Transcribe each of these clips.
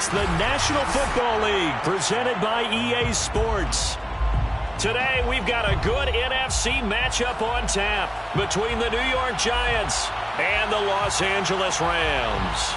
It's the National Football League presented by EA Sports. Today, we've got a good NFC matchup on tap between the New York Giants and the Los Angeles Rams.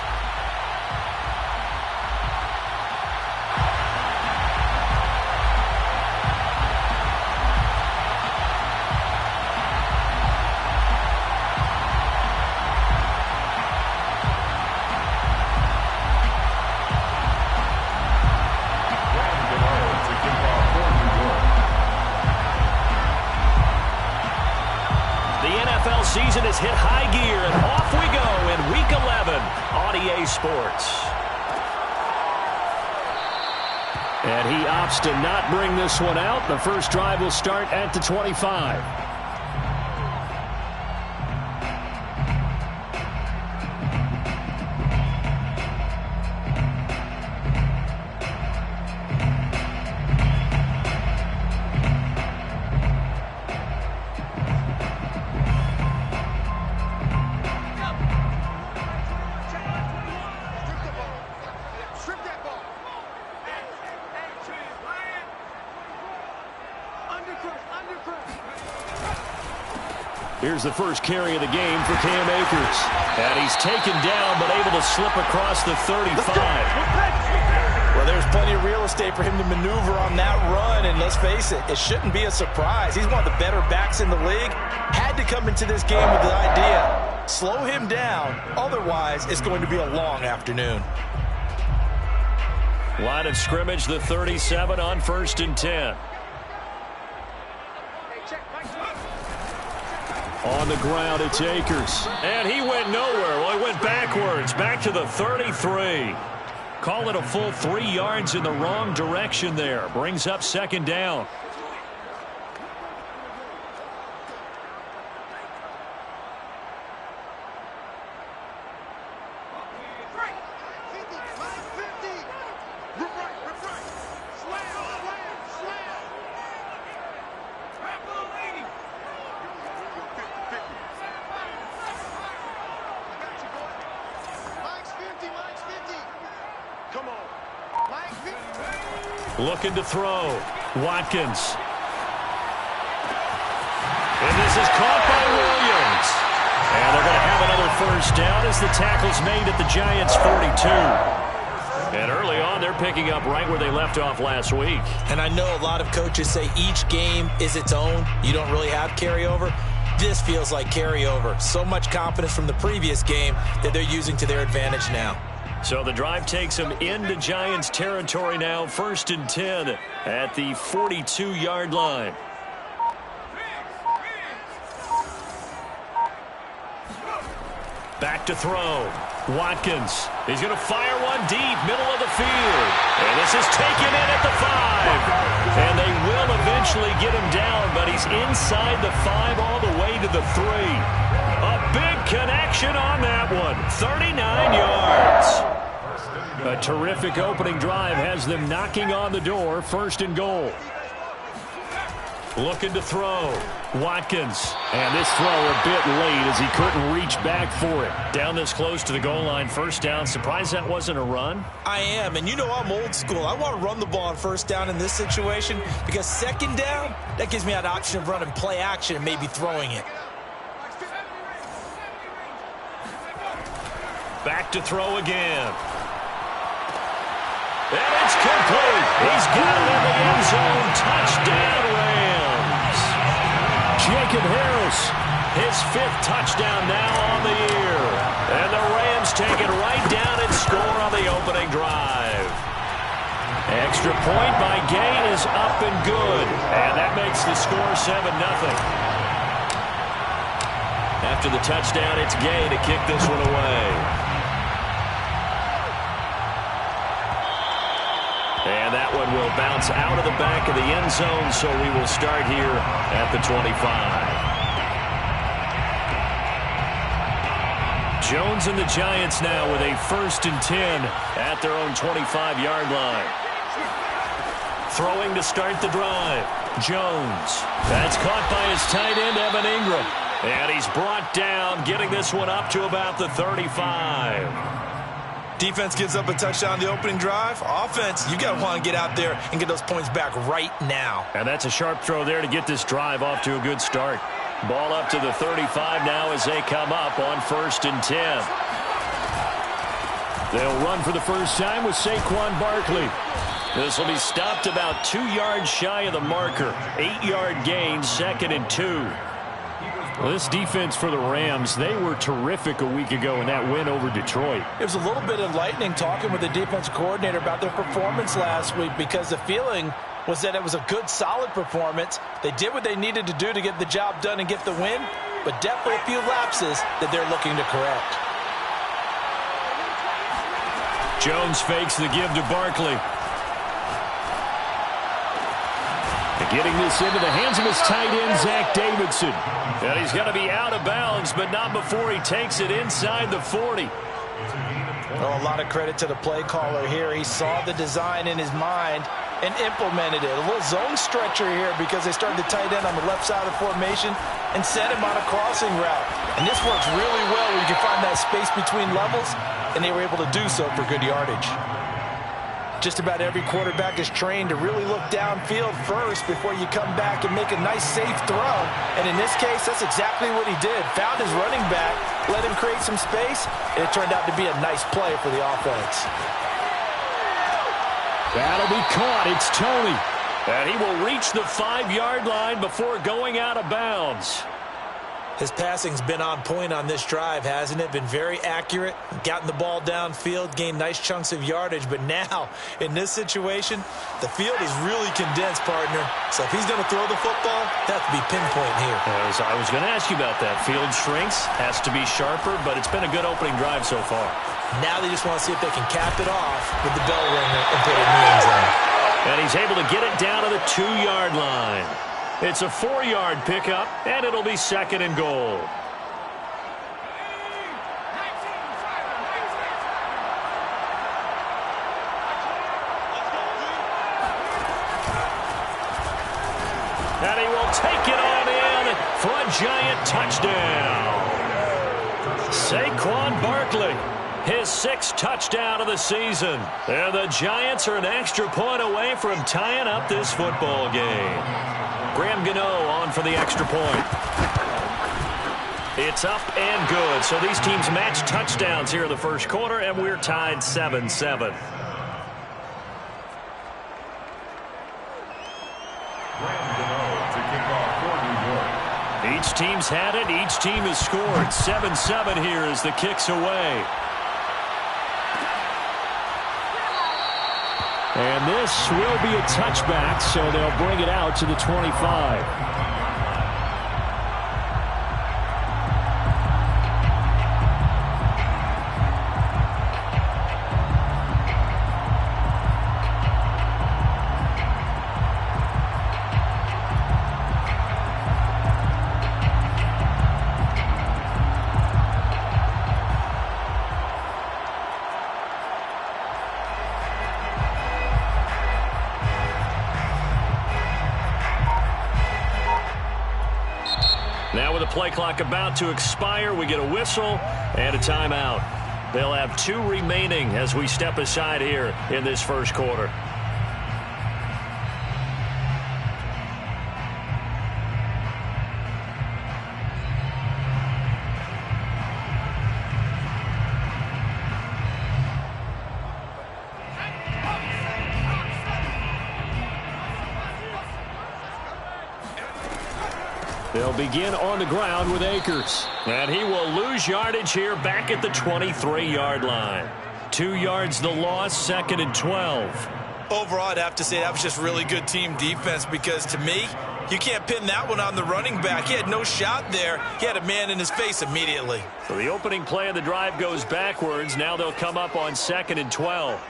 Season has hit high gear, and off we go in Week 11 on EA Sports. And he opts to not bring this one out. The first drive will start at the 25. Here's the first carry of the game for Cam Akers. And he's taken down, but able to slip across the 35. Well, there's plenty of real estate for him to maneuver on that run. And let's face it, it shouldn't be a surprise. He's one of the better backs in the league. Had to come into this game with the idea, slow him down. Otherwise, it's going to be a long afternoon. Line of scrimmage, the 37 on 1st and 10. On the ground, it's Akers. And he went nowhere. Well, he went backwards, back to the 33. Call it a full 3 yards in the wrong direction there. Brings up 2nd down. Looking to throw. Watkins. And this is caught by Williams. And they're going to have another first down as the tackle's made at the Giants' 42. And early on, they're picking up right where they left off last week. And I know a lot of coaches say each game is its own. You don't really have carryover. This feels like carryover. So much confidence from the previous game that they're using to their advantage now. So the drive takes them into Giants territory now. 1st and 10 at the 42-yard line. Back to throw. Watkins. He's going to fire one deep, middle of the field. And this is taken in at the 5. And they will eventually get him down, but he's inside the 5 all the way to the 3. A big connection on that one. 39 yards. A terrific opening drive has them knocking on the door. 1st and goal. Looking to throw. Watkins. And this throw a bit late as he couldn't reach back for it. Down this close to the goal line. 1st down. Surprised that wasn't a run? I am. And you know I'm old school. I want to run the ball on 1st down in this situation because 2nd down, that gives me an option of running play action and maybe throwing it. Back to throw again. And it's complete. He's got it in the end zone. Touchdown, Rams. Jacob Harris, his 5th touchdown now on the year. And the Rams take it right down and score on the opening drive. Extra point by Gay is up and good. And that makes the score 7-0. After the touchdown, it's Gay to kick this one away. And that one will bounce out of the back of the end zone, so we will start here at the 25. Jones and the Giants now with a 1st and 10 at their own 25-yard line. Throwing to start the drive. Jones. That's caught by his tight end, Evan Ingram. And he's brought down, getting this one up to about the 35. Defense gives up a touchdown on the opening drive. Offense, you got to want to get out there and get those points back right now. And that's a sharp throw there to get this drive off to a good start. Ball up to the 35 now as they come up on 1st and 10. They'll run for the first time with Saquon Barkley. This will be stopped about 2 yards shy of the marker. 8-yard gain, 2nd and 2. Well, this defense for the Rams, they were terrific a week ago in that win over Detroit. It was a little bit enlightening talking with the defensive coordinator about their performance last week because the feeling was that it was a good, solid performance. They did what they needed to do to get the job done and get the win, but definitely a few lapses that they're looking to correct. Jones fakes the give to Barkley. Getting this into the hands of his tight end, Zach Davidson. And he's going to be out of bounds, but not before he takes it inside the 40. Well, a lot of credit to the play caller here. He saw the design in his mind and implemented it. A little zone stretcher here because they started the tight end on the left side of the formation and set him on a crossing route. And this works really well when you can find that space between levels, and they were able to do so for good yardage. Just about every quarterback is trained to really look downfield first before you come back and make a nice, safe throw. And in this case, that's exactly what he did. Found his running back, let him create some space, and it turned out to be a nice play for the offense. That'll be caught. It's Tony. And he will reach the 5-yard line before going out of bounds. His passing's been on point on this drive, hasn't it? Been very accurate, gotten the ball downfield, gained nice chunks of yardage. But now, in this situation, the field is really condensed, partner. So if he's going to throw the football, that has to be pinpoint here. As I was going to ask you about that. Field shrinks, has to be sharper, but it's been a good opening drive so far. Now they just want to see if they can cap it off with the bell ringer and put it in the end zone. And he's able to get it down to the 2-yard line. It's a 4-yard pickup, and it'll be 2nd and goal. And he will take it on in for a giant touchdown. Saquon Barkley, his 6th touchdown of the season. And the Giants are an extra point away from tying up this football game. Graham Gano on for the extra point. It's up and good. So these teams match touchdowns here in the first quarter, and we're tied 7-7. Each team's had it. Each team has scored. 7-7 here as the kick's away. And this will be a touchback, so they'll bring it out to the 25. Now with the play clock about to expire, we get a whistle and a timeout. They'll have 2 remaining as we step aside here in this first quarter. They'll begin on the ground with Akers. And he will lose yardage here back at the 23-yard line. 2 yards the loss, 2nd and 12. Overall, I'd have to say that was just really good team defense because, to me, you can't pin that one on the running back. He had no shot there. He had a man in his face immediately. So the opening play of the drive goes backwards. Now they'll come up on 2nd and 12.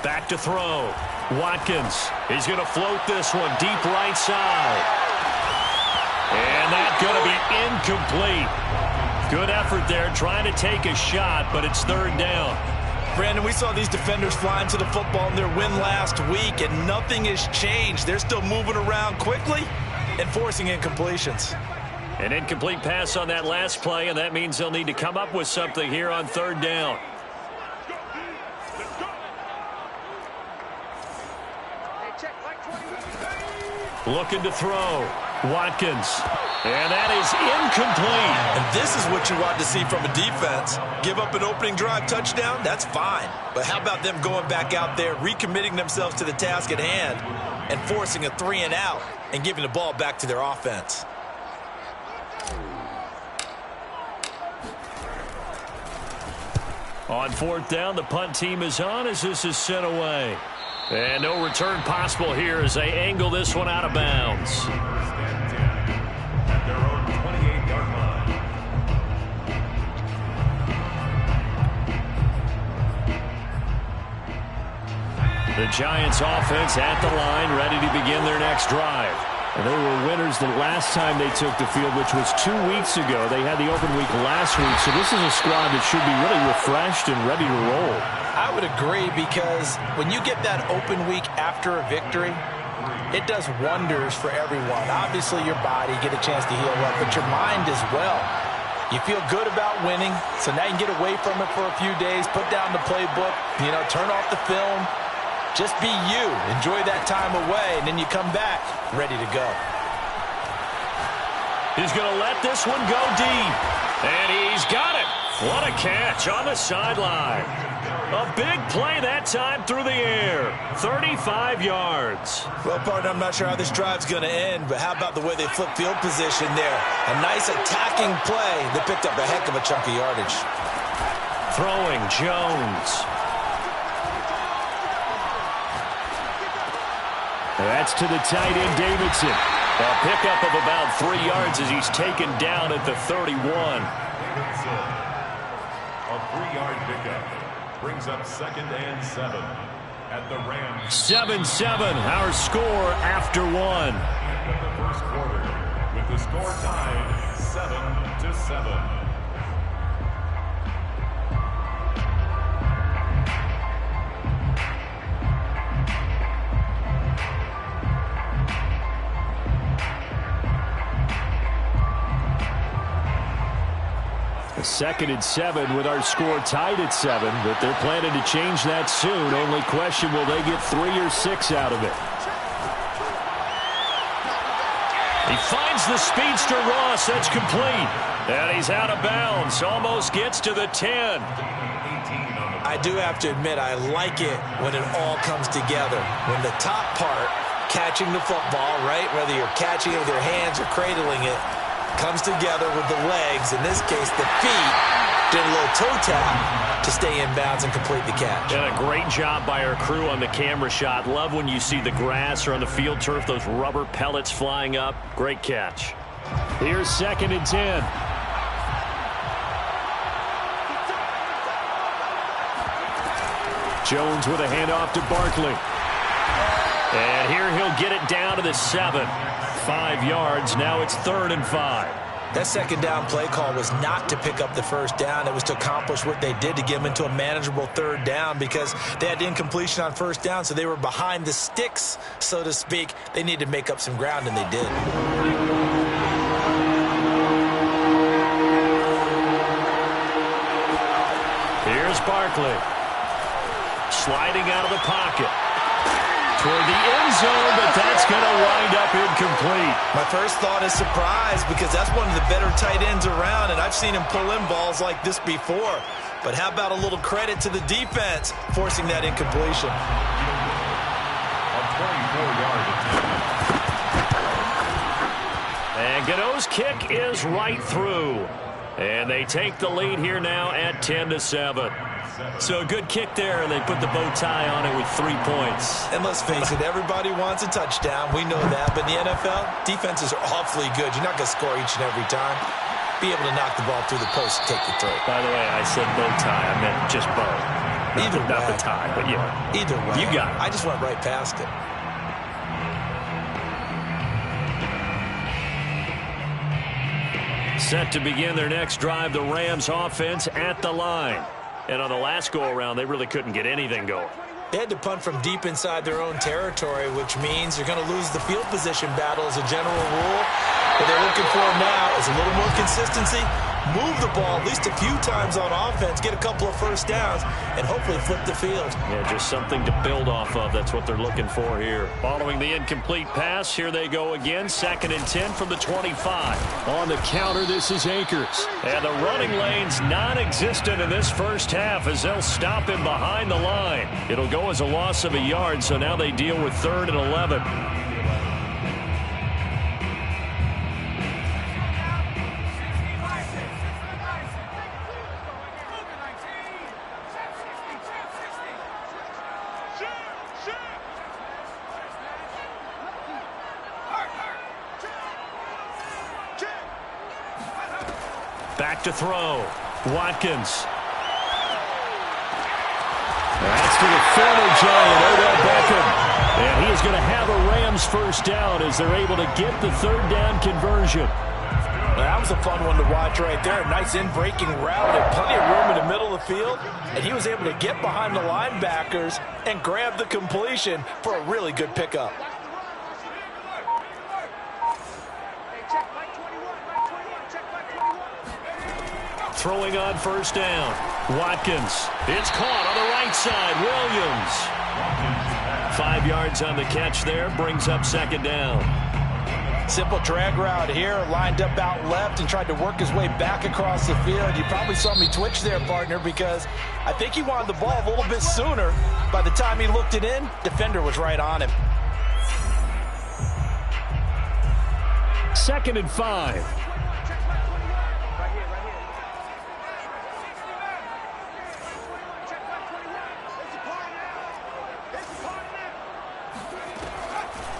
Back to throw. Watkins. He's going to float this one deep right side. And that's going to be incomplete. Good effort there trying to take a shot, but it's 3rd down. Brandon, we saw these defenders flying to the football in their win last week, and nothing has changed. They're still moving around quickly and forcing incompletions. An incomplete pass on that last play, and that means they'll need to come up with something here on third down. Looking to throw. Watkins. And that is incomplete. And this is what you want to see from a defense. Give up an opening drive touchdown, that's fine. But how about them going back out there, recommitting themselves to the task at hand, and forcing a 3-and-out and giving the ball back to their offense? On fourth down, the punt team is on as this is sent away. And no return possible here as they angle this one out of bounds. Stand 10 at their own 28-yard line. The Giants offense at the line, ready to begin their next drive. And they were winners the last time they took the field, which was 2 weeks ago. They had the open week last week, so this is a squad that should be really refreshed and ready to roll. I would agree, because when you get that open week after a victory, it does wonders for everyone. Obviously, your body, get a chance to heal up, but your mind as well. You feel good about winning, so now you can get away from it for a few days, put down the playbook, turn off the film. Just be you. Enjoy that time away, and then you come back ready to go. He's going to let this one go deep. And he's got it. What a catch on the sideline. A big play that time through the air. 35 yards. Well, partner, I'm not sure how this drive's going to end, but how about the way they flip field position there? A nice attacking play that picked up a heck of a chunk of yardage. Throwing Jones. That's to the tight end, Davidson. A pickup of about 3 yards as he's taken down at the 31. Davidson, a 3-yard pickup, brings up 2nd and 7 at the Rams. 7-7, our score after one. End of the first quarter, with the score tied 7-7. Second and 7 with our score tied at 7, but they're planning to change that soon. Only question, will they get 3 or 6 out of it? He finds the speedster Ross. That's complete. And he's out of bounds. Almost gets to the 10. I do have to admit, I like it when it all comes together. When the top part, catching the football, right, whether you're catching it with your hands or cradling it, comes together with the legs, in this case the feet, did a little toe tap to stay in bounds and complete the catch. And a great job by our crew on the camera shot. Love when you see the grass or on the field turf, those rubber pellets flying up. Great catch. Here's 2nd and 10. Jones with a handoff to Barkley. And here he'll get it down to the 7. 5 yards. Now it's 3rd and 5. That second down play call was not to pick up the first down. It was to accomplish what they did, to get them into a manageable 3rd down, because they had incompletion on 1st down, so they were behind the sticks, so to speak. They needed to make up some ground, and they did. Here's Barkley. Sliding out of the pocket. Toward the end zone, but that's going to wind up incomplete. My first thought is surprise, because that's one of the better tight ends around, and I've seen him pull in balls like this before. But how about a little credit to the defense forcing that incompletion? A 24-yard attempt. And Gano's kick is right through. And they take the lead here now at 10-7. So a good kick there, and they put the bow tie on it with 3 points. And let's face it, everybody wants a touchdown. We know that. But in the NFL, defenses are awfully good. You're not going to score each and every time. Be able to knock the ball through the post and take the throw. By the way, I said bow tie. I meant just bow. Either not way. the tie, but yeah. Either way. You got it. I just went right past it. Set to begin their next drive, the Rams offense at the line. And on the last go-around, they really couldn't get anything going. They had to punt from deep inside their own territory, which means you're going to lose the field position battle as a general rule. What they're looking for now is a little more consistency, move the ball at least a few times on offense, get a couple of first downs, and hopefully flip the field. Yeah, just something to build off of. That's what they're looking for here. Following the incomplete pass, here they go again. 2nd and 10 from the 25. On the counter, this is Akers. And the running lane's non-existent in this first half as they'll stop him behind the line. It'll go as a loss of a yard, so now they deal with 3rd and 11. Back to throw. Watkins. That's to the former Giant, Odell Beckham. And he is going to have a Rams first down as they're able to get the 3rd down conversion. That was a fun one to watch right there. A nice in-breaking route and plenty of room in the middle of the field. And he was able to get behind the linebackers and grab the completion for a really good pickup. Throwing on first down. Watkins. It's caught on the right side. Williams. 5 yards on the catch there. Brings up 2nd down. Simple drag route here. Lined up out left and tried to work his way back across the field. You probably saw me twitch there, partner, because I think he wanted the ball a little bit sooner. By the time he looked it in, defender was right on him. 2nd and 5.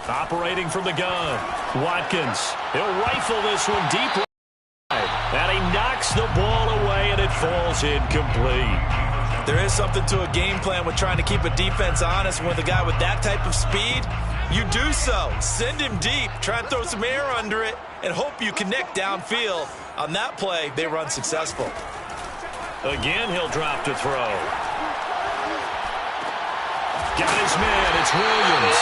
Operating from the gun. Watkins. He'll rifle this one deep right. And he knocks the ball away, and it falls incomplete. There is something to a game plan with trying to keep a defense honest. And with a guy with that type of speed, you do so. Send him deep. Try and throw some air under it and hope you connect downfield. On that play, they run successful. Again, he'll drop to throw. Got his man. It's Williams.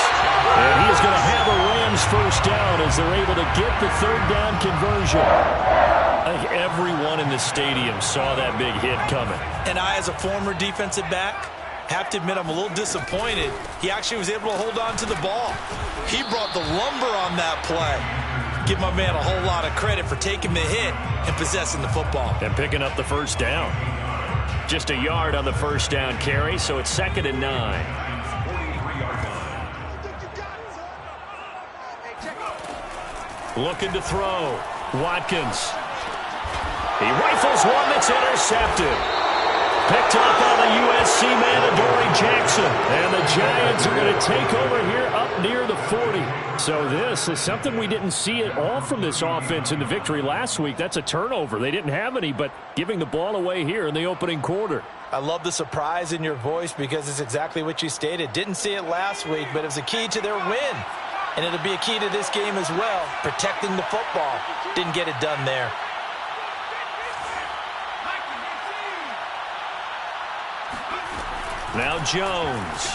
And he is going to have a Rams first down as they're able to get the 3rd down conversion. I think everyone in the stadium saw that big hit coming. And I, as a former defensive back, have to admit I'm a little disappointed. He actually was able to hold on to the ball. He brought the lumber on that play. Give my man a whole lot of credit for taking the hit and possessing the football. And picking up the first down. Just a yard on the first down carry, so it's 2nd and 9. Looking to throw. Watkins. He rifles one that's intercepted. Picked up on the USC man, Adoree Jackson. And the Giants are going to take over here up near the 40. So this is something we didn't see at all from this offense in the victory last week. That's a turnover. They didn't have any, but giving the ball away here in the opening quarter. I love the surprise in your voice because it's exactly what you stated. Didn't see it last week, but it was a key to their win. And it'll be a key to this game as well, protecting the football. Didn't get it done there. Now Jones.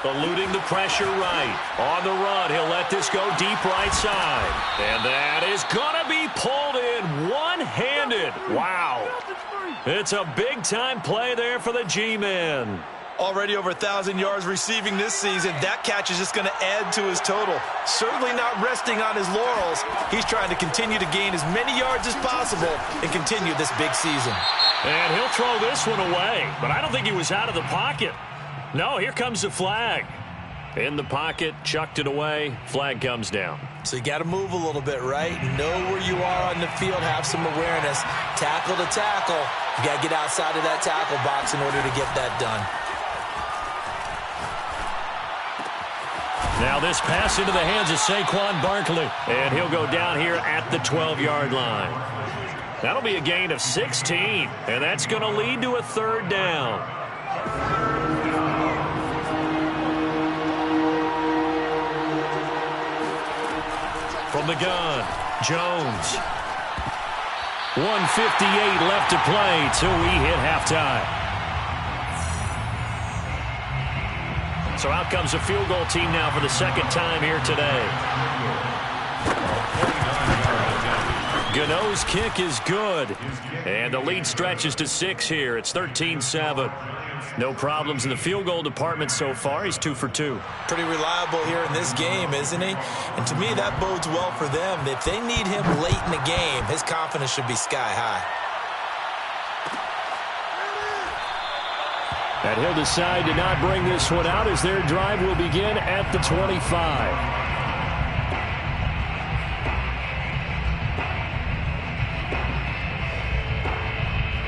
Eluding the pressure right. On the run, he'll let this go deep right side. And that is going to be pulled in one-handed. Wow. It's a big-time play there for the G-Men. Already over 1,000 yards receiving this season. That catch is just going to add to his total. Certainly not resting on his laurels. He's trying to continue to gain as many yards as possible and continue this big season. And he'll throw this one away, but I don't think he was out of the pocket. No, here comes the flag. In the pocket, chucked it away, flag comes down. So you got to move a little bit, right? Know where you are on the field, have some awareness. Tackle to tackle. You got to get outside of that tackle box in order to get that done. Now this pass into the hands of Saquon Barkley. And he'll go down here at the 12-yard line. That'll be a gain of 16. And that's going to lead to a 3rd down. From the gun, Jones. 1:58 left to play till we hit halftime. So out comes a field goal team now for the 2nd time here today. Gano's kick is good. And the lead stretches to 6 here. It's 13-7. No problems in the field goal department so far. He's 2 for 2. Pretty reliable here in this game, isn't he? And to me, that bodes well for them. If they need him late in the game, his confidence should be sky high. And he'll decide to not bring this one out as their drive will begin at the 25.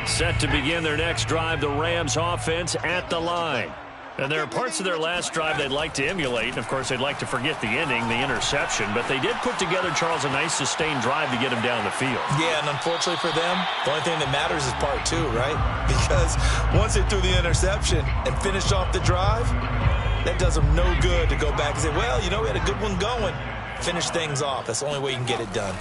Set to begin their next drive, the Rams offense at the line. And there are parts of their last drive they'd like to emulate. And, of course, they'd like to forget the ending, the interception. But they did put together, Charles, a nice sustained drive to get him down the field. Yeah, and unfortunately for them, the only thing that matters is part 2, right? Because once they threw the interception and finished off the drive, that does them no good to go back and say, well, you know, we had a good one going. Finish things off. That's the only way you can get it done.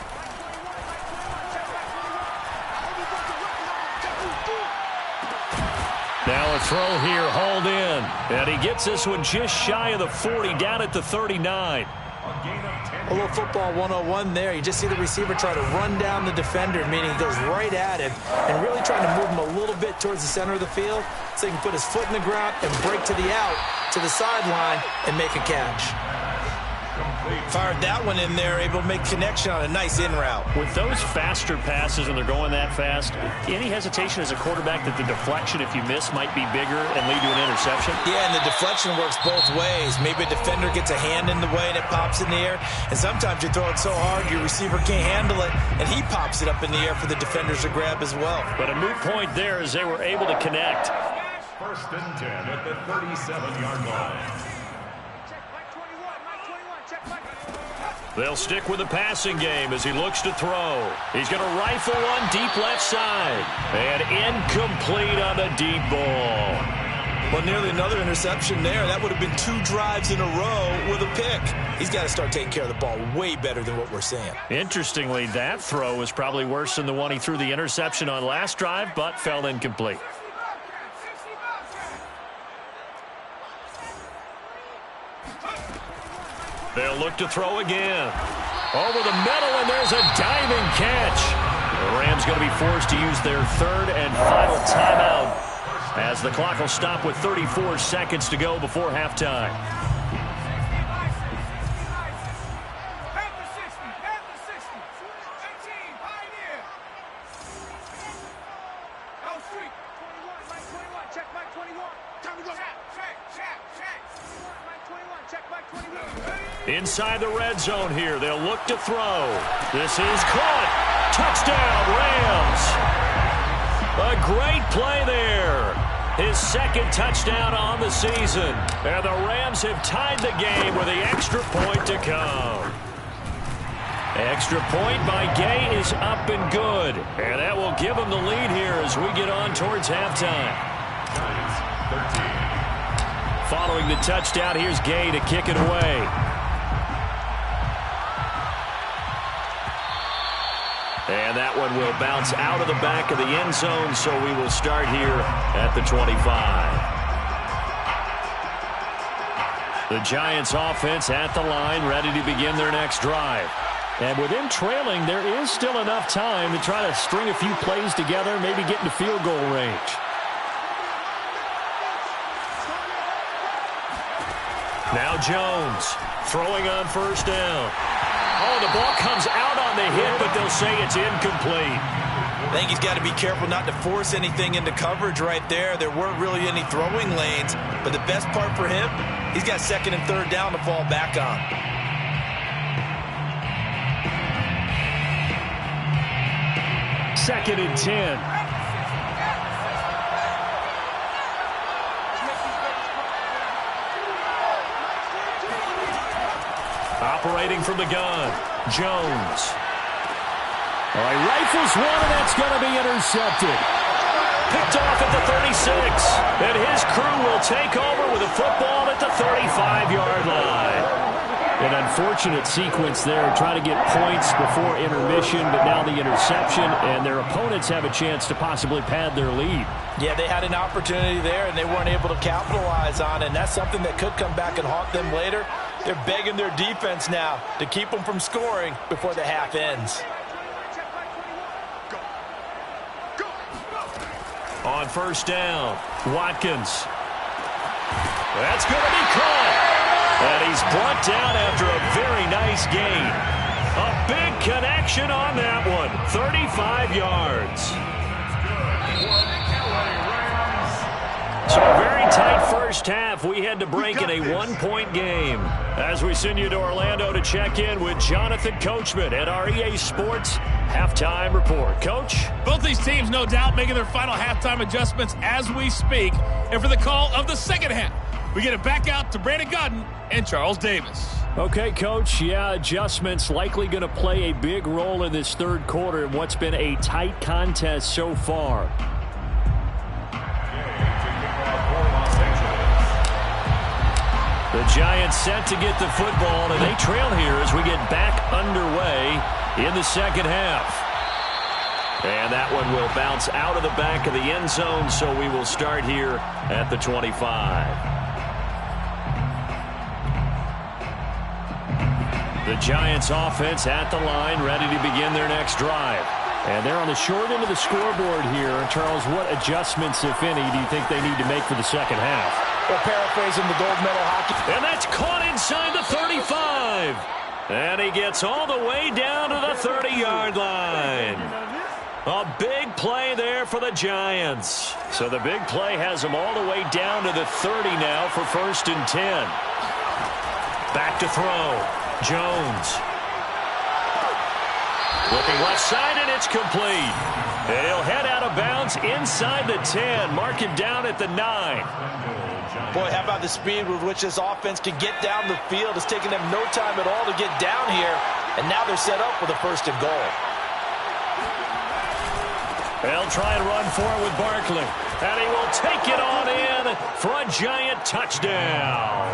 Now a throw here, hauled in. And he gets this one just shy of the 40, down at the 39. A little football 101 there. You just see the receiver try to run down the defender, meaning he goes right at him and really trying to move him a little bit towards the center of the field so he can put his foot in the ground and break to the out, to the sideline, and make a catch. Fired that one in there, able to make connection on a nice in route. With those faster passes and they're going that fast, any hesitation as a quarterback that the deflection, if you miss, might be bigger and lead to an interception? Yeah, and the deflection works both ways. Maybe a defender gets a hand in the way and it pops in the air, and sometimes you throw it so hard your receiver can't handle it, and he pops it up in the air for the defenders to grab as well. But a moot point there as they were able to connect. 1st and 10 at the 37-yard line. They'll stick with the passing game as he looks to throw. He's going to rifle one deep left side. And incomplete on a deep ball. Well, nearly another interception there. That would have been 2 drives in a row with a pick. He's got to start taking care of the ball way better than what we're seeing. Interestingly, that throw was probably worse than the one he threw the interception on last drive, but fell incomplete. They'll look to throw again. Over the middle, and there's a diving catch. The Rams going to be forced to use their 3rd and final timeout as the clock will stop with 34 seconds to go before halftime. Inside the red zone here. They'll look to throw. This is caught. Touchdown, Rams. A great play there. His 2nd touchdown on the season. And the Rams have tied the game with the extra point to come. Extra point by Gay is up and good. And that will give him the lead here as we get on towards halftime. Following the touchdown, here's Gay to kick it away. And that one will bounce out of the back of the end zone, so we will start here at the 25. The Giants offense at the line, ready to begin their next drive. And with them trailing, there is still enough time to try to string a few plays together, maybe get into field goal range. Now Jones throwing on 1st down. Oh, the ball comes out on the hit, but they'll say it's incomplete. I think he's got to be careful not to force anything into coverage right there. There weren't really any throwing lanes, but the best part for him, he's got 2nd and 3rd down to fall back on. Second and 10. Operating from the gun, Jones. All right, rifles one, and that's going to be intercepted. Picked off at the 36. And his crew will take over with a football at the 35-yard line. An unfortunate sequence there, trying to get points before intermission, but now the interception, and their opponents have a chance to possibly pad their lead. Yeah, they had an opportunity there, and they weren't able to capitalize on it, and that's something that could come back and haunt them later. They're begging their defense now to keep them from scoring before the half ends. On first down, Watkins. That's going to be caught. And he's brought down after a very nice gain. A big connection on that one. 35 yards. So a very tight first half. We had to break in a one-point game. As we send you to Orlando to check in with Jonathan Coachman at our EA Sports Halftime Report. Coach? Both these teams, no doubt, making their final halftime adjustments as we speak. And for the call of the second half, we get it back out to Brandon Gaudin and Charles Davis. Okay, Coach. Yeah, adjustments likely going to play a big role in this third quarter in what's been a tight contest so far. The Giants set to get the football, and they trail here as we get back underway in the second half. And that one will bounce out of the back of the end zone, so we will start here at the 25. The Giants offense at the line, ready to begin their next drive. And they're on the short end of the scoreboard here. Charles, what adjustments, if any, do you think they need to make for the second half? Well, paraphrasing the gold medal hockey. And that's caught inside the 35. And he gets all the way down to the 30-yard line. A big play there for the Giants. So the big play has them all the way down to the 30 now for 1st and 10. Back to throw. Jones. Looking left side, and it's complete. And he'll head out of bounds inside the 10. Mark him down at the 9. Boy, how about the speed with which this offense can get down the field? It's taken them no time at all to get down here, and now they're set up with a 1st and goal. They'll try and run for it with Barkley, and he will take it on in for a Giant touchdown.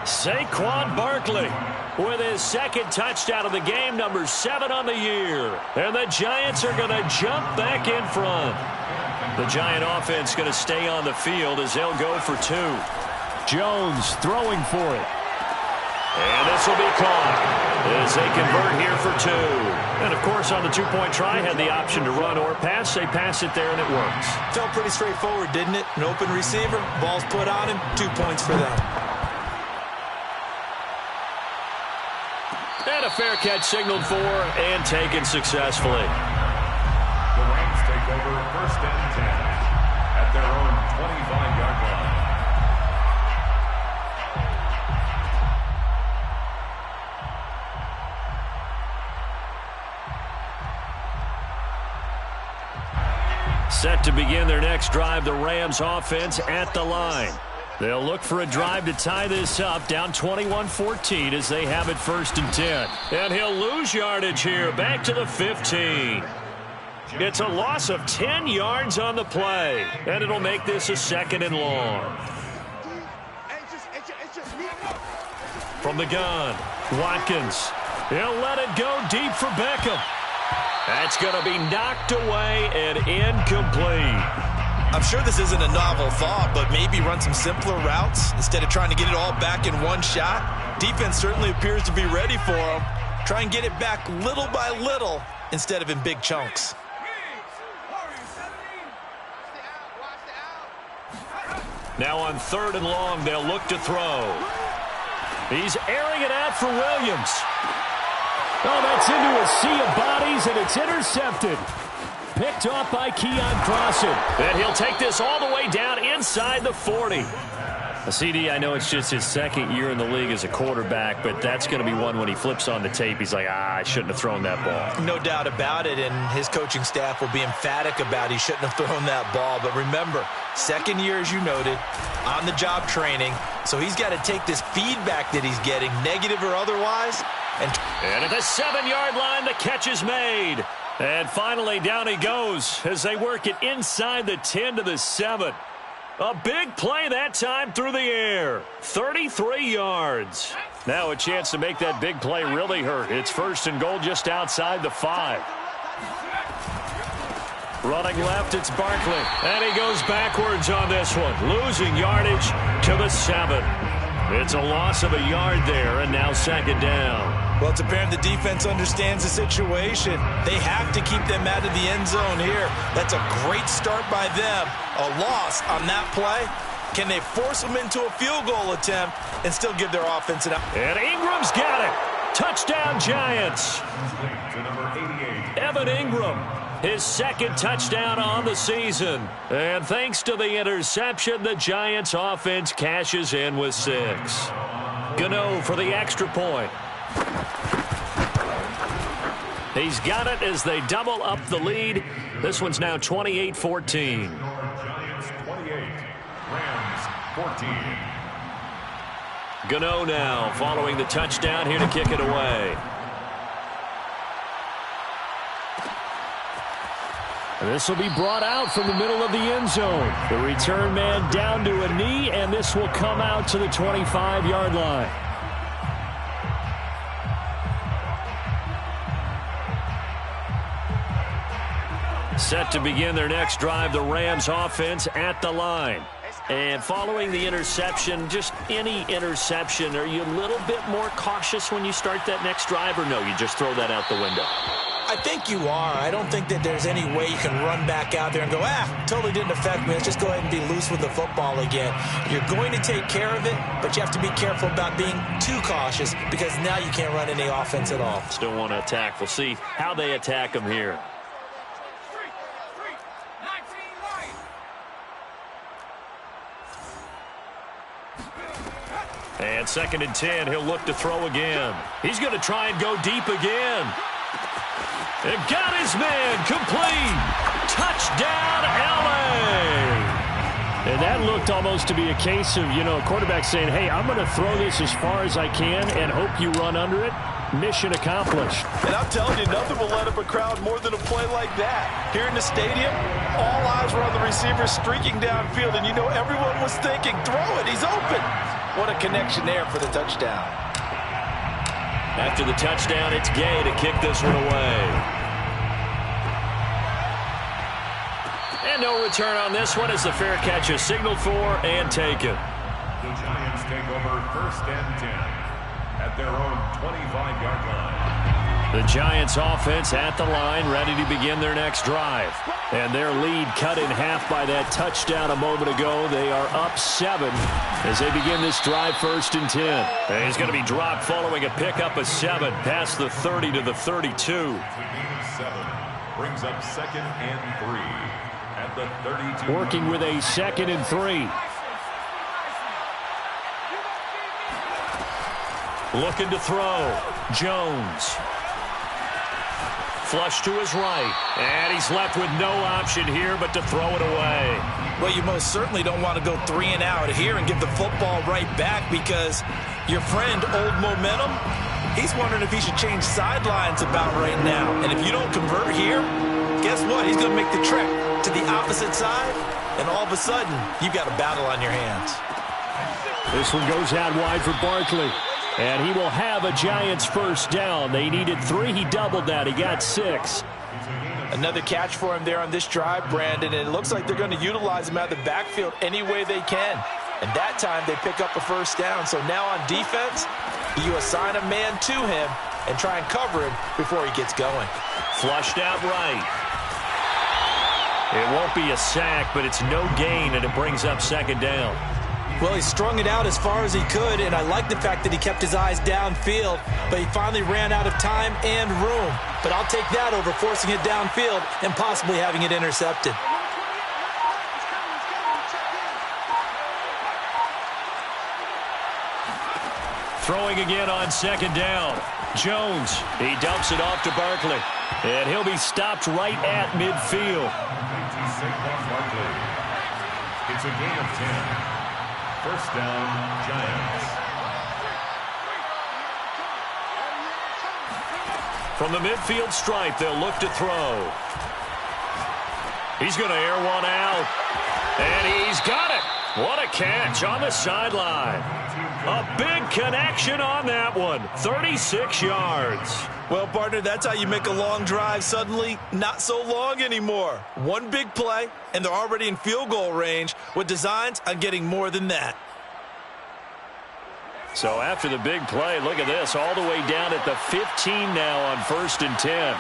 Saquon Barkley with his second touchdown of the game, number 7 on the year. And the Giants are going to jump back in front. The Giant offense going to stay on the field as they'll go for 2. Jones throwing for it. And this will be caught as they convert here for 2. And, of course, on the two-point try, had the option to run or pass. They pass it there, and it works. Felt pretty straightforward, didn't it? An open receiver, ball's put on him, 2 points for them. And a fair catch signaled for and taken successfully. The Rams take over 1st and 10 at their own 25-yard line. Set to begin their next drive, the Rams offense at the line. They'll look for a drive to tie this up, down 21-14 as they have it 1st and 10. And he'll lose yardage here, back to the 15. It's a loss of 10 yards on the play, and it'll make this a 2nd and long. From the gun, Watkins. He'll let it go deep for Beckham. That's going to be knocked away and incomplete. I'm sure this isn't a novel thought, but maybe run some simpler routes instead of trying to get it all back in one shot. Defense certainly appears to be ready for him. Try and get it back little by little instead of in big chunks. Now on 3rd and long, they'll look to throw. He's airing it out for Williams. Oh, that's into a sea of bodies, and it's intercepted. Picked off by Keon Crossan. And he'll take this all the way down inside the 40. CD, I know it's just his 2nd year in the league as a quarterback, but that's going to be one when he flips on the tape. He's like, I shouldn't have thrown that ball. No doubt about it, and his coaching staff will be emphatic about he shouldn't have thrown that ball. But remember, 2nd year, as you noted, on-the-job training, so he's got to take this feedback that he's getting, negative or otherwise. And at the 7-yard line, the catch is made. And finally, down he goes as they work it inside the 10 to the 7. A big play that time through the air. 33 yards. Now a chance to make that big play really hurt. It's 1st and goal just outside the 5. Running left, it's Barkley. And he goes backwards on this one. Losing yardage to the 7. It's a loss of a yard there, and now 2nd down. Well, it's apparent the defense understands the situation. They have to keep them out of the end zone here. That's a great start by them. A loss on that play. Can they force them into a field goal attempt and still give their offense an out? And Ingram's got it. Touchdown, Giants. Evan Ingram, his second touchdown on the season. And thanks to the interception, the Giants offense cashes in with 6. Gano for the extra point. He's got it as they double up the lead. This one's now 28-14. Giants 28, Rams 14. Gano now following the touchdown here to kick it away. And this will be brought out from the middle of the end zone. The return man down to a knee, and this will come out to the 25-yard line. Set to begin their next drive, the Rams offense at the line. And following the interception, just any interception, are you a little bit more cautious when you start that next drive, or no, you just throw that out the window? I think you are. I don't think that there's any way you can run back out there and go, totally didn't affect me. Let's just go ahead and be loose with the football again. You're going to take care of it, but you have to be careful about being too cautious because now you can't run any offense at all. Still want to attack. We'll see how they attack them here. And 2nd and 10, he'll look to throw again. He's going to try and go deep again. And got his man complete. Touchdown, LA. And that looked almost to be a case of, a quarterback saying, hey, I'm going to throw this as far as I can and hope you run under it. Mission accomplished. And I'm telling you, nothing will let up a crowd more than a play like that. Here in the stadium, all eyes were on the receiver streaking downfield, and everyone was thinking, throw it, he's open. What a connection there for the touchdown. After the touchdown, it's Gay to kick this one away. And no return on this one as the fair catch is signaled for and taken. The Giants take over 1st and 10 at their own 25-yard line. The Giants offense at the line, ready to begin their next drive. And their lead cut in half by that touchdown a moment ago. They are up 7 as they begin this drive 1st and 10. And he's going to be dropped following a pickup of 7 past the 30 to the 32. 7 brings up 2nd and 3 at the 32. Working with a 2nd and 3. Looking to throw. Jones. Flush to his right. And he's left with no option here but to throw it away. Well, you most certainly don't want to go 3 and out here and give the football right back because your friend, Old Momentum, he's wondering if he should change sidelines about right now. And if you don't convert here, guess what? He's going to make the trek to the opposite side, and all of a sudden, you've got a battle on your hands. This one goes out wide for Barkley. And he will have a Giants 1st down. They needed 3. He doubled that. He got 6. Another catch for him there on this drive, Brandon, and it looks like they're going to utilize him out of the backfield any way they can. And that time they pick up a 1st down. So now on defense, you assign a man to him and try and cover him before he gets going. Flushed out right. It won't be a sack, but it's no gain, and it brings up 2nd down. Well, he strung it out as far as he could, and I like the fact that he kept his eyes downfield, but he finally ran out of time and room. But I'll take that over forcing it downfield and possibly having it intercepted. Throwing again on 2nd down. Jones, he dumps it off to Barkley, and he'll be stopped right at midfield. It's a gain of 10. 1st down, Giants. From the midfield stripe, they'll look to throw. He's going to air one out. And he's got it. What a catch on the sideline. A big connection on that one. 36 yards. Well, partner, that's how you make a long drive suddenly not so long anymore. One big play, and they're already in field goal range with designs on getting more than that. So after the big play, look at this, all the way down at the 15 now on 1st and 10.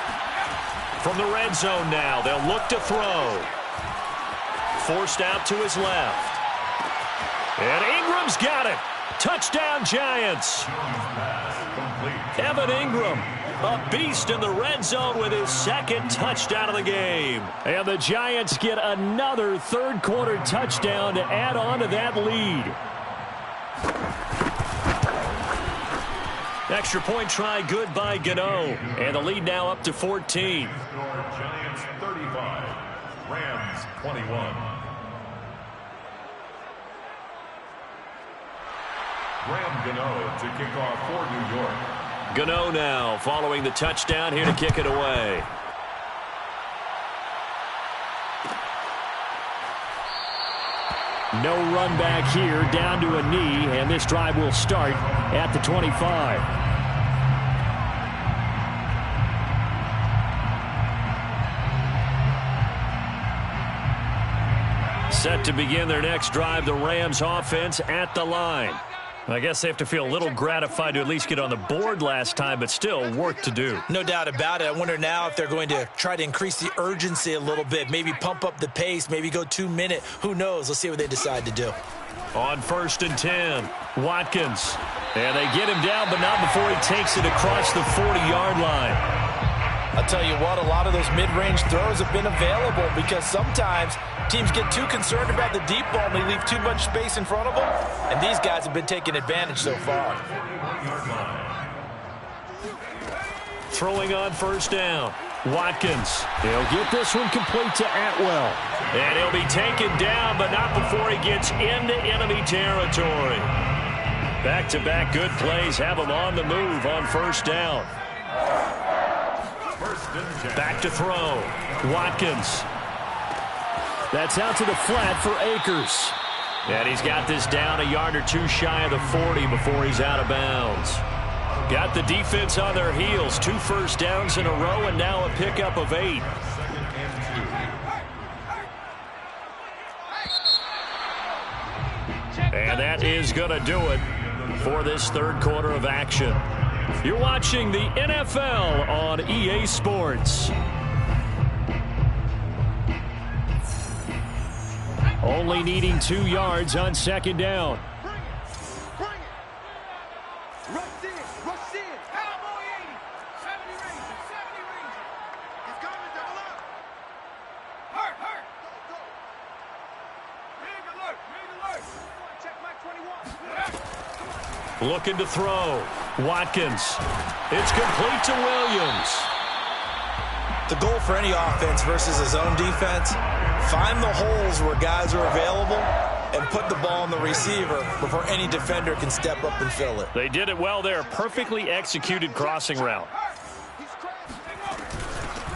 From the red zone now, they'll look to throw. Forced out to his left. And Ingram's got it. Touchdown, Giants. Evan Ingram, a beast in the red zone with his 2nd touchdown of the game. And the Giants get another third-quarter touchdown to add on to that lead. Extra point try good by Gano. And the lead now up to 14. Giants 35, Rams 21. Graham Gano to kick off for New York. Gano now following the touchdown here to kick it away. No run back here, down to a knee, and this drive will start at the 25. Set to begin their next drive, the Rams offense at the line. I guess they have to feel a little gratified to at least get on the board last time, but still work to do. No doubt about it. I wonder now if they're going to try to increase the urgency a little bit, maybe pump up the pace, maybe go 2-minute. Who knows? Let's see what they decide to do. On 1st and 10, Watkins. And they get him down, but not before he takes it across the 40-yard line. I'll tell you what, a lot of those mid-range throws have been available because sometimes teams get too concerned about the deep ball and they leave too much space in front of them, and these guys have been taking advantage so far. Throwing on 1st down, Watkins. He'll get this one complete to Atwell. And he'll be taken down, but not before he gets into enemy territory. Back-to-back good plays have him on the move on 1st down. Back to throw. Watkins. That's out to the flat for Akers. And he's got this down a yard or two shy of the 40 before he's out of bounds. Got the defense on their heels. 2 first downs in a row and now a pickup of 8. And that is going to do it for this third quarter of action. You're watching the NFL on EA Sports. Only needing 2 yards on 2nd down. Looking to throw. Watkins. It's complete to Williams. The goal for any offense versus his own defense, find the holes where guys are available and put the ball on the receiver before any defender can step up and fill it. They did it well there. Perfectly executed crossing route.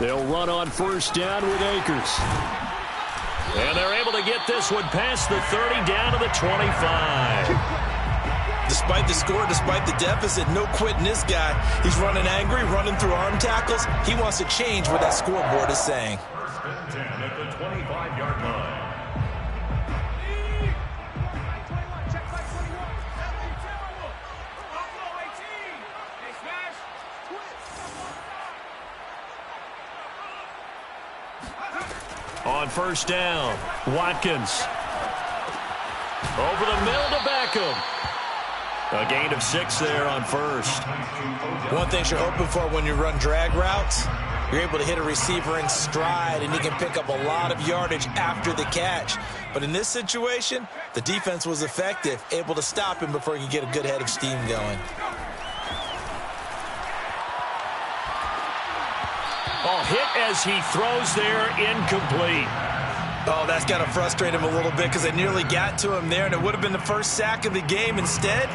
They'll run on 1st down with Akers. And they're able to get this one past the 30 down to the 25. Despite the score, despite the deficit, no quitting this guy. He's running angry, running through arm tackles. He wants to change what that scoreboard is saying. 1st and 10 at the 25-yard line. On 1st down, Watkins. Over the middle to Beckham. A gain of 6 there on 1st. One thing you're hoping for when you run drag routes, you're able to hit a receiver in stride, and he can pick up a lot of yardage after the catch. But in this situation, the defense was effective, able to stop him before he could get a good head of steam going. Oh, hit as he throws there, incomplete. Oh, that's got to frustrate him a little bit because they nearly got to him there, and it would have been the first sack of the game. Instead,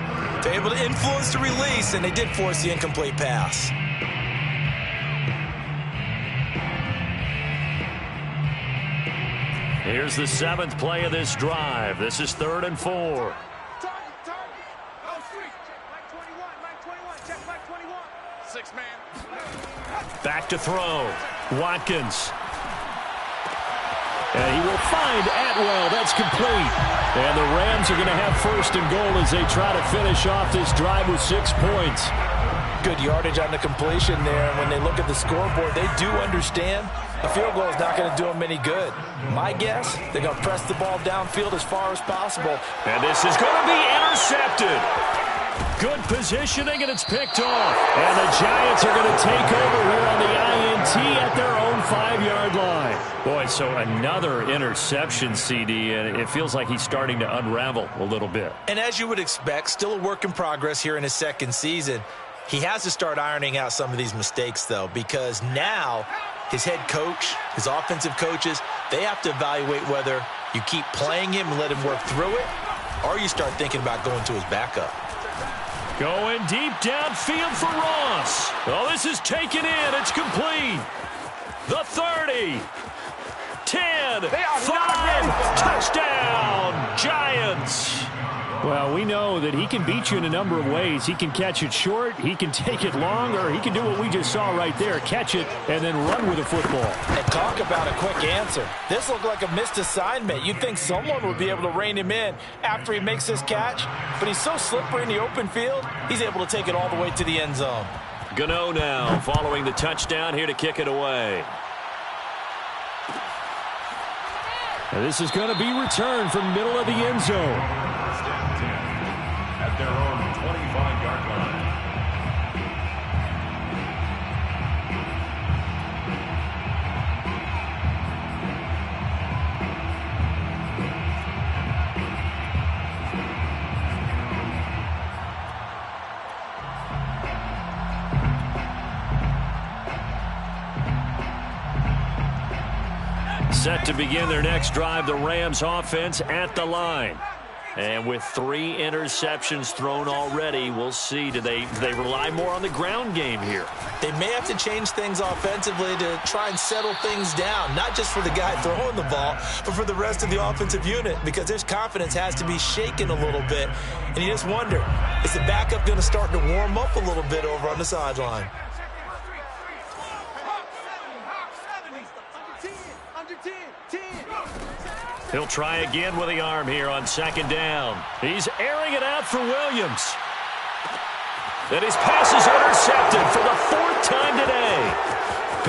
they're able to influence the release, and they did force the incomplete pass. Here's the 7th play of this drive. This is 3rd and 4. Back to throw. Watkins. And he will find Atwell. That's complete. And the Rams are going to have first and goal as they try to finish off this drive with 6 points. Good yardage on the completion there. And when they look at the scoreboard, they do understand a field goal is not going to do them any good. My guess, they're going to press the ball downfield as far as possible. And this is going to be intercepted. Good positioning, and it's picked off. And the Giants are going to take over here on the INT at their own 5-yard line. Boy, so another interception, CD, and it feels like he's starting to unravel a little bit. And as you would expect, still a work in progress here in his second season. He has to start ironing out some of these mistakes, though, because now his head coach, his offensive coaches, they have to evaluate whether you keep playing him and let him work through it, or you start thinking about going to his backup. Going deep downfield for Ross. Oh, this is taken in. It's complete. The 30. 10. 5. Touchdown, Giants. Well, we know that he can beat you in a number of ways. He can catch it short, he can take it long, or he can do what we just saw right there, catch it and then run with the football. And talk about a quick answer. This looked like a missed assignment. You'd think someone would be able to rein him in after he makes this catch, but he's so slippery in the open field, he's able to take it all the way to the end zone. Gano now following the touchdown here to kick it away. And this is going to be returned from middle of the end zone. At their own 25-yard line. Set to begin their next drive, the Rams offense at the line. And with 3 interceptions thrown already, we'll see. Do they rely more on the ground game here? They may have to change things offensively to try and settle things down, not just for the guy throwing the ball, but for the rest of the offensive unit, because his confidence has to be shaken a little bit. And you just wonder, is the backup going to start to warm up a little bit over on the sideline? He'll try again with the arm here on second down. He's airing it out for Williams. And his pass is intercepted for the 4th time today.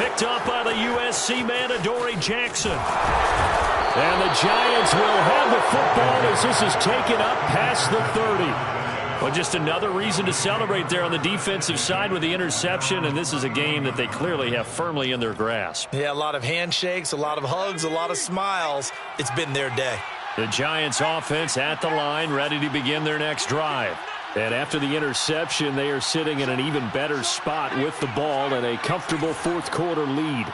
Picked up by the USC man, Adoree Jackson. And the Giants will have the football as this is taken up past the 30. Well, just another reason to celebrate there on the defensive side with the interception, and this is a game that they clearly have firmly in their grasp. Yeah, a lot of handshakes, a lot of hugs, a lot of smiles. It's been their day. The Giants offense at the line, ready to begin their next drive. And after the interception, they are sitting in an even better spot with the ball and a comfortable 4th quarter lead.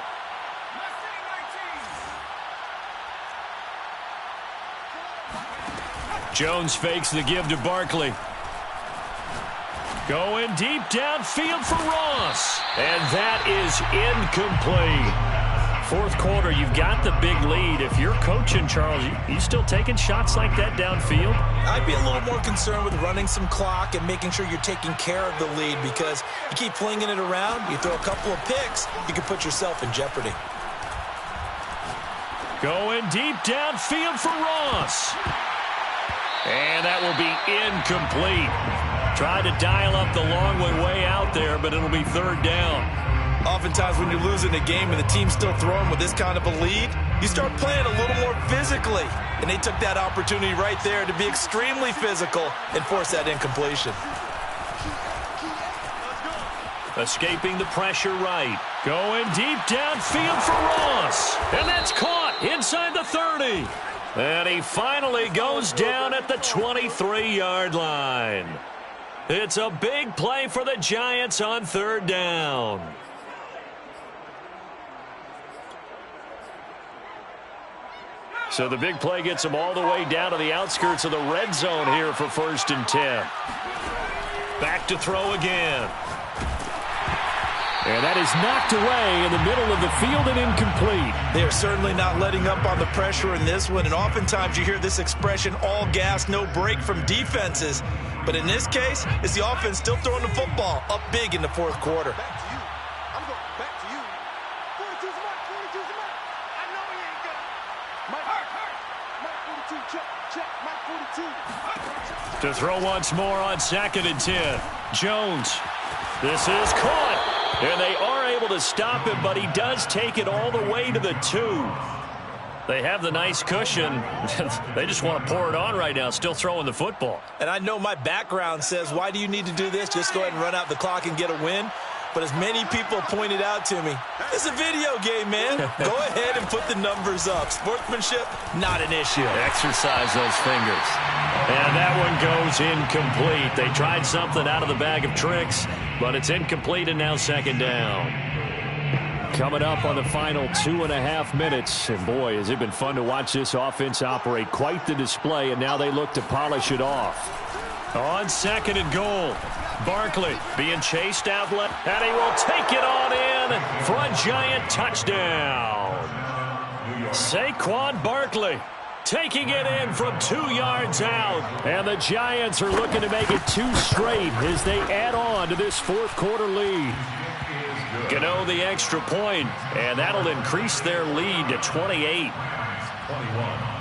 Jones fakes the give to Barkley. Going deep downfield for Ross. And that is incomplete. 4th quarter, you've got the big lead. If you're coaching, Charles, you still taking shots like that downfield? I'd be a little more concerned with running some clock and making sure you're taking care of the lead, because you keep flinging it around, you throw a couple of picks, you can put yourself in jeopardy. Going deep downfield for Ross. And that will be incomplete. Tried to dial up the long way out there, but it'll be 3rd down. Oftentimes when you're losing a game and the team's still throwing with this kind of a lead, you start playing a little more physically. And they took that opportunity right there to be extremely physical and force that incompletion. Escaping the pressure right. Going deep downfield for Ross. And that's caught inside the 30. And he finally goes down at the 23-yard line. It's a big play for the Giants on 3rd down. So the big play gets them all the way down to the outskirts of the red zone here for 1st and 10. Back to throw again. And that is knocked away in the middle of the field and incomplete. They are certainly not letting up on the pressure in this one, and oftentimes you hear this expression, all gas, no break from defenses. But in this case, it's the offense still throwing the football up big in the 4th quarter. To throw once more on 2nd and 10. Jones. This is caught. And they are able to stop him, but he does take it all the way to the 2. They have the nice cushion. They just want to pour it on right now, still throwing the football. And I know my background says, why do you need to do this? Just go ahead and run out the clock and get a win. But as many people pointed out to me, it's a video game, man. Go ahead and put the numbers up. Sportsmanship, not an issue. Exercise those fingers. And that one goes incomplete. They tried something out of the bag of tricks, but it's incomplete and now 2nd down. Coming up on the final 2.5 minutes. And boy, has it been fun to watch this offense operate. Quite the display, and now they look to polish it off. On 2nd and goal. Barkley being chased out left, and he will take it on in for a Giant touchdown. Saquon Barkley taking it in from 2 yards out. And the Giants are looking to make it 2 straight as they add on to this 4th quarter lead. Gano the extra point, and that'll increase their lead to 28. 21.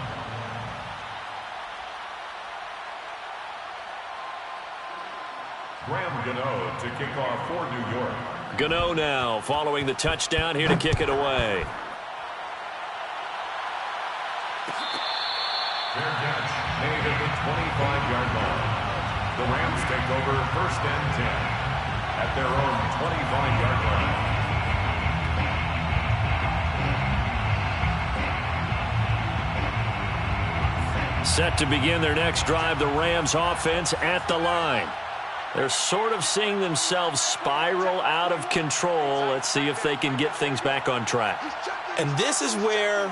Graham Gano to kick off for New York. Gano now following the touchdown here to kick it away. Their catch made at the 25-yard line. The Rams take over 1st and 10 at their own 25-yard line. Set to begin their next drive, the Rams offense at the line. They're sort of seeing themselves spiral out of control. Let's see if they can get things back on track. And this is where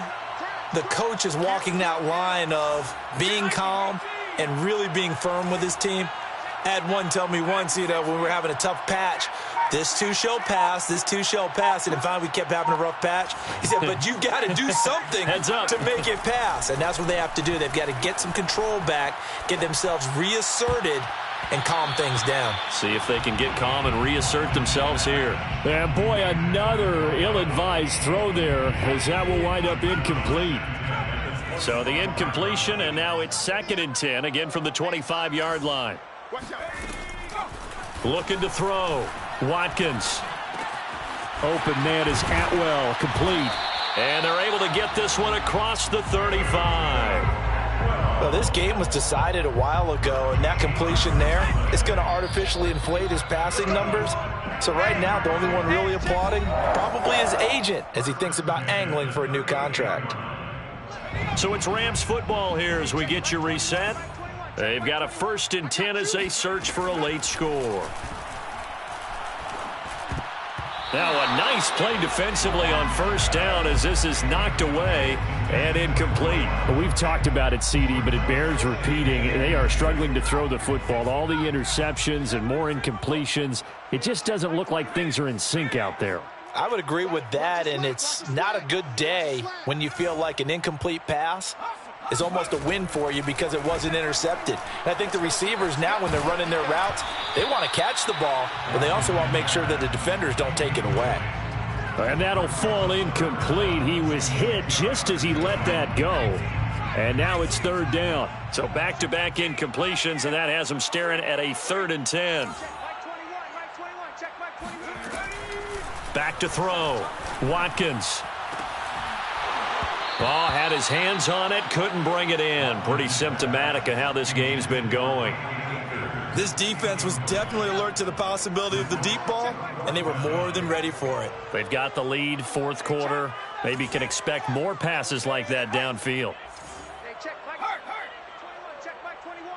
the coach is walking that line of being calm and really being firm with his team. I had one tell me once, when we were having a tough patch, this too shall pass, this too shall pass. And finally we kept having a rough patch. He said, but you've got to do something to make it pass. And that's what they have to do. They've got to get some control back, get themselves reasserted, and calm things down. See if they can get calm and reassert themselves here. And boy, another ill-advised throw there, as that will wind up incomplete. So the incompletion, and now it's 2nd and 10, again from the 25-yard line. Looking to throw. Watkins. Open man is Atwell, complete. And they're able to get this one across the 35. Well, this game was decided a while ago, and that completion there is going to artificially inflate his passing numbers. So right now, the only one really applauding probably his agent as he thinks about angling for a new contract. So it's Rams football here as we get you reset. They've got a 1st and 10 as they search for a late score. Now a nice play defensively on 1st down as this is knocked away and incomplete. Well, we've talked about it, CD, but it bears repeating. They are struggling to throw the football. All the interceptions and more incompletions. It just doesn't look like things are in sync out there. I would agree with that, and it's not a good day when you feel like an incomplete pass is almost a win for you because it wasn't intercepted. And I think the receivers now, when they're running their routes, they want to catch the ball, but they also want to make sure that the defenders don't take it away. And that'll fall incomplete. He was hit just as he let that go. And now it's 3rd down. So back-to-back incompletions, and that has them staring at a 3rd and 10. Back to throw. Watkins. Ball had his hands on it, couldn't bring it in. Pretty symptomatic of how this game's been going. This defense was definitely alert to the possibility of the deep ball, and they were more than ready for it. They've got the lead, 4th quarter. Maybe can expect more passes like that downfield. Hey, check Mike. Hurt. Check Mike 21.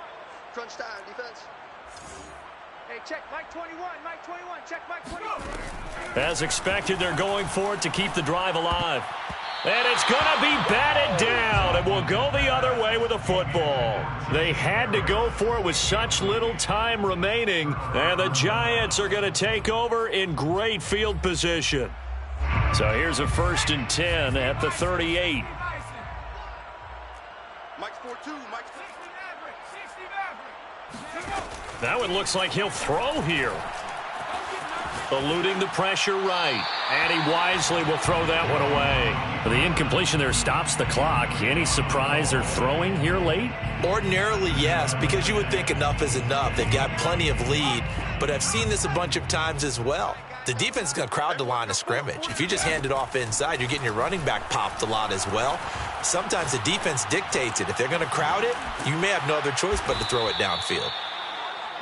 Crunch time, defense. Hey, check Mike 21. Mike 21. Check Mike 21. As expected, they're going for it to keep the drive alive. And it's going to be batted down, and will go the other way with a football. They had to go for it with such little time remaining, and the Giants are going to take over in great field position. So here's a 1st and 10 at the 38. Mike's 4-2. Mike's 60. That one looks like he'll throw here. Eluding the pressure right. And he wisely will throw that one away. The incompletion there stops the clock. Any surprise they're throwing here late? Ordinarily, yes, because you would think enough is enough. They've got plenty of lead, but I've seen this a bunch of times as well. The defense is going to crowd the line of scrimmage. If you just hand it off inside, you're getting your running back popped a lot as well. Sometimes the defense dictates it. If they're going to crowd it, you may have no other choice but to throw it downfield.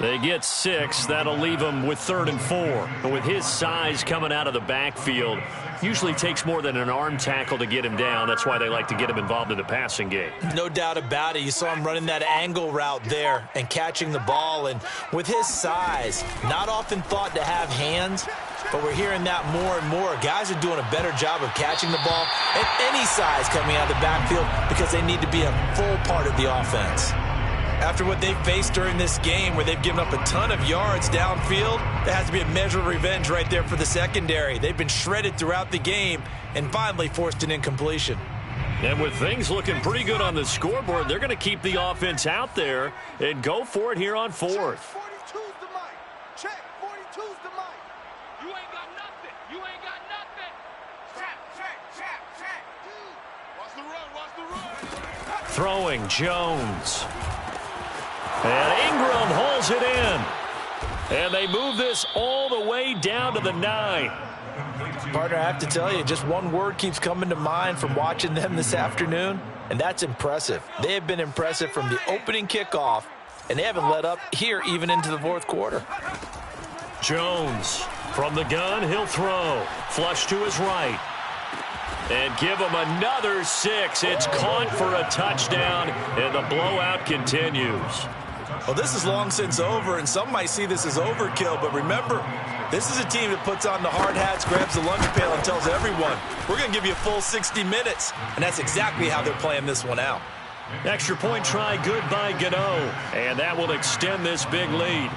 They get 6. That'll leave him with 3rd and 4. But with his size coming out of the backfield, usually takes more than an arm tackle to get him down. That's why they like to get him involved in the passing game. No doubt about it. You saw him running that angle route there and catching the ball. And with his size, not often thought to have hands, but we're hearing that more and more. Guys are doing a better job of catching the ball at any size coming out of the backfield because they need to be a full part of the offense. After what they've faced during this game where they've given up a ton of yards downfield, there has to be a measure of revenge right there for the secondary. They've been shredded throughout the game and finally forced an incompletion. And with things looking pretty good on the scoreboard, they're going to keep the offense out there and go for it here on 4th. 42's the mic. Check. 42's the mic. You ain't got nothing. You ain't got nothing. Check. Watch the run. Throwing Jones. And Ingram hauls it in. And they move this all the way down to the 9. Partner, I have to tell you, just one word keeps coming to mind from watching them this afternoon, and that's impressive. They have been impressive from the opening kickoff, and they haven't let up here even into the 4th quarter. Jones from the gun, he'll throw. Flush to his right. And give him another 6. It's caught for a touchdown, and the blowout continues. Well, this is long since over, and some might see this as overkill, but remember, this is a team that puts on the hard hats, grabs the lunch pail, and tells everyone, we're going to give you a full 60 minutes. And that's exactly how they're playing this one out. Extra point try good by Gano, and that will extend this big lead.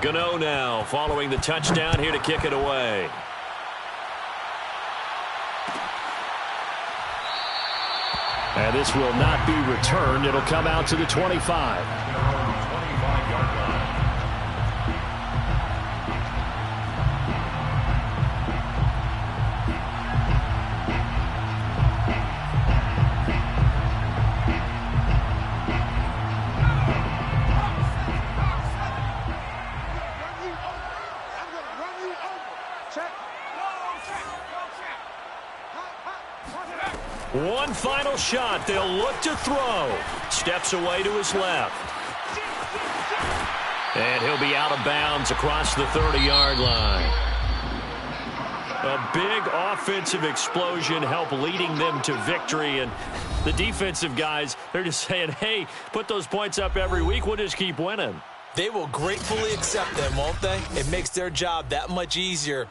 Gano now following the touchdown here to kick it away. And this will not be returned. It'll come out to the 25. One final shot. They'll look to throw. Steps away to his left. And he'll be out of bounds across the 30-yard line. A big offensive explosion helped leading them to victory. And the defensive guys, they're just saying, hey, put those points up every week. We'll just keep winning. They will gratefully accept them, won't they? It makes their job that much easier